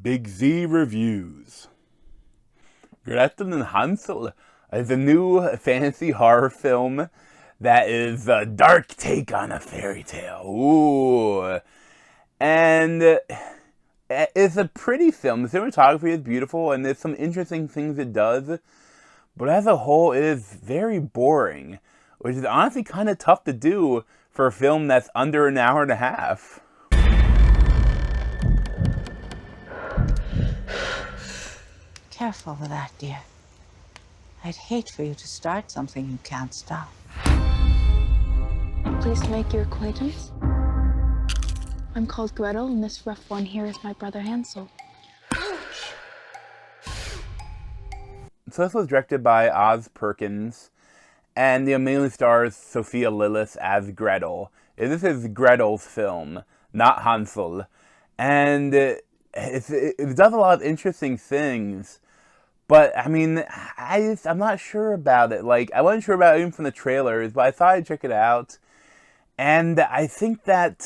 Big Z Reviews. Gretel Hansel is a new fantasy horror film that is a dark take on a fairy tale. Ooh. And it's a pretty film. The cinematography is beautiful, and there's some interesting things it does. But as a whole, it is very boring, which is honestly kind of tough to do for a film that's under an hour and a half. Careful with that, dear. I'd hate for you to start something you can't stop. Pleased to make your acquaintance. I'm called Gretel, and this rough one here is my brother Hansel. So this was directed by Oz Perkins, and the mainly stars Sophia Lillis as Gretel. This is Gretel's film, not Hansel. And it does a lot of interesting things. But, I mean, I'm not sure about it. Like, I wasn't sure about it even from the trailers, but I thought I'd check it out. And I think that,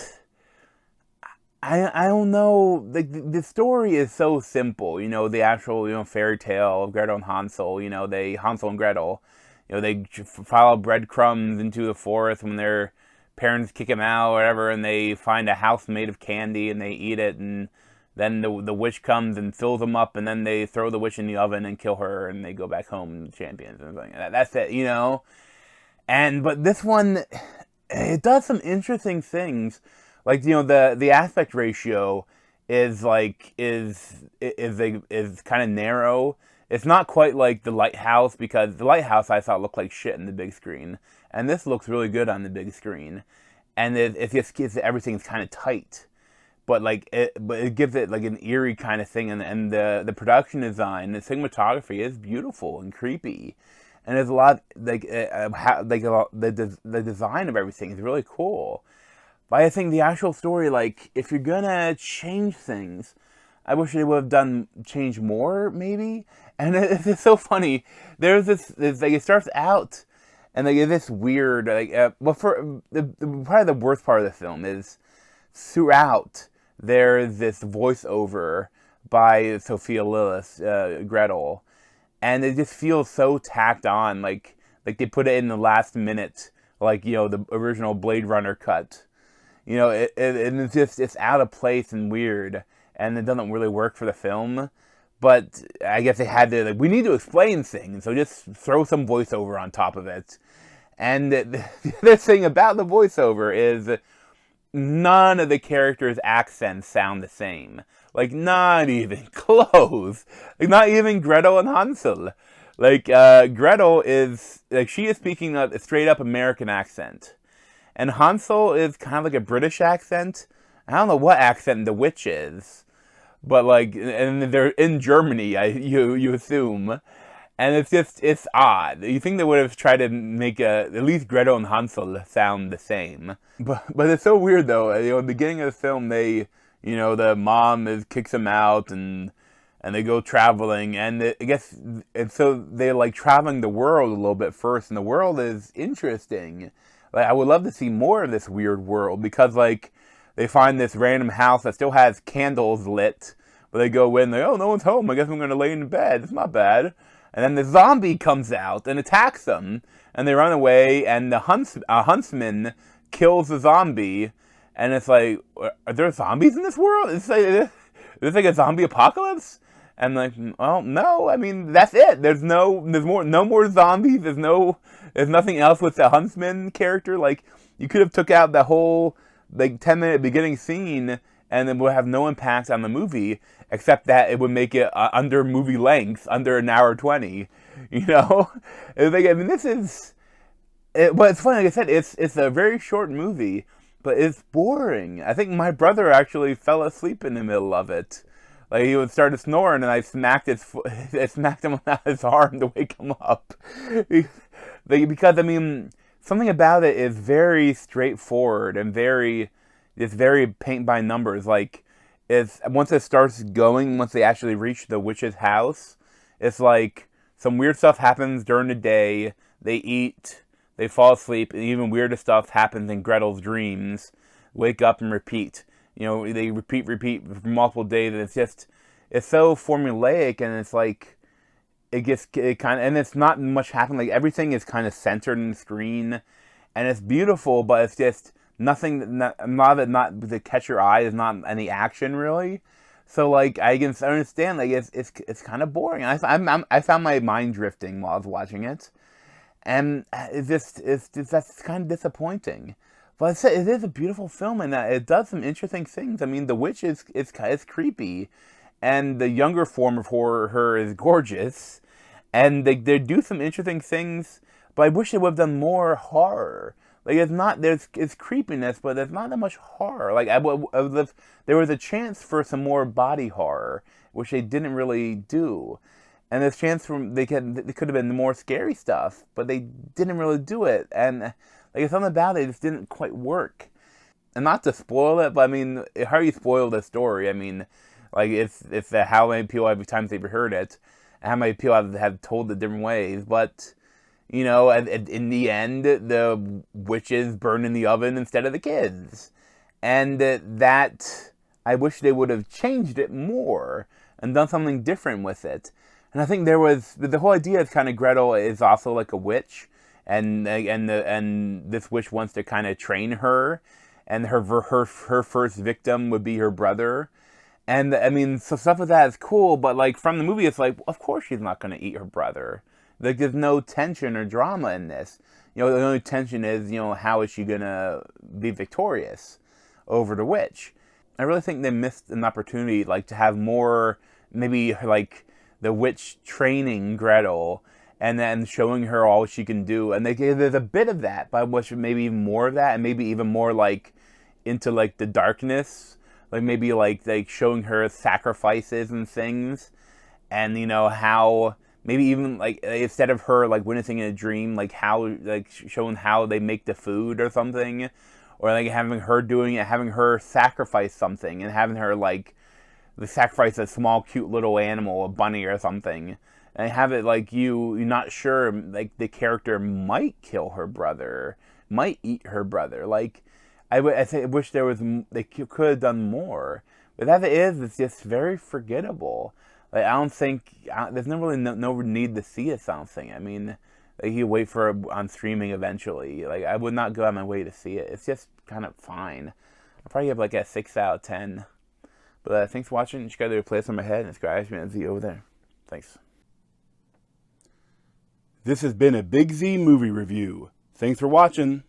I don't know, the story is so simple. You know, the actual, fairy tale of Gretel and Hansel. Hansel and Gretel, they follow breadcrumbs into the forest when their parents kick them out or whatever, and they find a house made of candy, and they eat it, and then the witch comes and fills them up, and then they throw the witch in the oven and kill her, and they go back home champions and everything. That's it, But this one, it does some interesting things. Like, the aspect ratio is kind of narrow. It's not quite like The Lighthouse, because The Lighthouse I thought looked like shit in the big screen, and this looks really good on the big screen. And it just gives everything's kind of tight. But it gives it like an eerie kind of thing, and the production design, the cinematography is beautiful and creepy, and there's a lot the design of everything is really cool. But I think the actual story, like, if you're gonna change things, I wish they would have changed more, maybe. And it's so funny. There's it starts out, and this weird probably the worst part of the film is throughout. There's this voiceover by Sophia Lillis, Gretel, and it just feels so tacked on, like they put it in the last minute, the original Blade Runner cut. And it's out of place and weird, and it doesn't really work for the film. But I guess they had to, we need to explain things, so just throw some voiceover on top of it. And the other thing about the voiceover is none of the characters' accents sound the same. Like, not even close. Like, not even Gretel and Hansel. Like, Gretel is, she is speaking a straight up American accent. And Hansel is kind of like a British accent. I don't know what accent the witch is. But, and they're in Germany, you assume. And it's odd. You think they would have tried to make at least Gretel and Hansel sound the same. But it's so weird, though. At the beginning of the film, the mom kicks them out, and they go traveling. And so they're traveling the world a little bit first. And the world is interesting. I would love to see more of this weird world, because they find this random house that still has candles lit. But they go in, oh, no one's home. I guess I'm going to lay in bed. It's not bad. And then the zombie comes out and attacks them, and they run away, and the huntsman kills the zombie, and it's like, are there zombies in this world? It's like a zombie apocalypse? And well, no, I mean, that's it. There's no more zombies. There's nothing else with the huntsman character. You could have took out the whole 10-minute beginning scene, and it would have no impact on the movie, except that it would make it under movie length, under an hour 20. This is. But it's funny, like I said, it's a very short movie, but it's boring. I think my brother actually fell asleep in the middle of it. He would start snoring, and I smacked him on his arm to wake him up. Because something about it is very straightforward and it's very paint by numbers. Once it starts going, once they actually reach the witch's house, it's some weird stuff happens during the day. They eat, they fall asleep, and even weirder stuff happens in Gretel's dreams. Wake up and repeat. They repeat for multiple days, and it's so formulaic, and it's like it kind of, and it's not much happening. Like everything is kind of centered in the screen, and it's beautiful, but it's just nothing. A lot of it not to catch your eye. There's not any action really. So like I can understand like it's kind of boring. I found my mind drifting while I was watching it, and that's kind of disappointing. But it is a beautiful film, and it does some interesting things. I mean, the witch is creepy, and the younger form of her is gorgeous, and they do some interesting things. But I wish they would have done more horror. Like it's creepiness, but there's not that much horror. Like there was a chance for some more body horror, which they didn't really do. And there's chance for they could have been more scary stuff, but they didn't really do it. And like something about it just didn't quite work. And not to spoil it, but I mean, how do you spoil the story? I mean, like it's how many people have times they've heard it, and how many people have told it different ways. But you know, in the end, the witches burn in the oven instead of the kids, and that I wish they would have changed it more and done something different with it. And I think the whole idea is kind of Gretel is also like a witch, and this witch wants to kind of train her, and her first victim would be her brother. And I mean, so stuff like that is cool, but like from the movie, it's like, of course she's not going to eat her brother. Like there's no tension or drama in this. You know, the only tension is, you know, how is she going to be victorious over the witch? I really think they missed an opportunity, like to have more, maybe like the witch training Gretel, and then showing her all she can do. And there's a bit of that, but I wish maybe even more of that, and maybe even more like into like the darkness, like maybe like showing her sacrifices and things, and you know how maybe even like instead of her like witnessing in a dream, like how like showing how they make the food or something, or like having her doing it, having her sacrifice something, and having her like sacrifice a small cute little animal, a bunny or something, and have it like you're not sure, like the character might kill her brother, might eat her brother. Like I wish they could have done more. But as it is, it's just very forgettable. Like I don't think there's no need to see it. Something. I mean, like you wait for it on streaming eventually. Like I would not go out of my way to see it. It's just kind of fine. I'll probably give like a 6 out of 10. But thanks for watching. Just gotta play this on my head and subscribe to me over there. Thanks. This has been a Big Z movie review. Thanks for watching.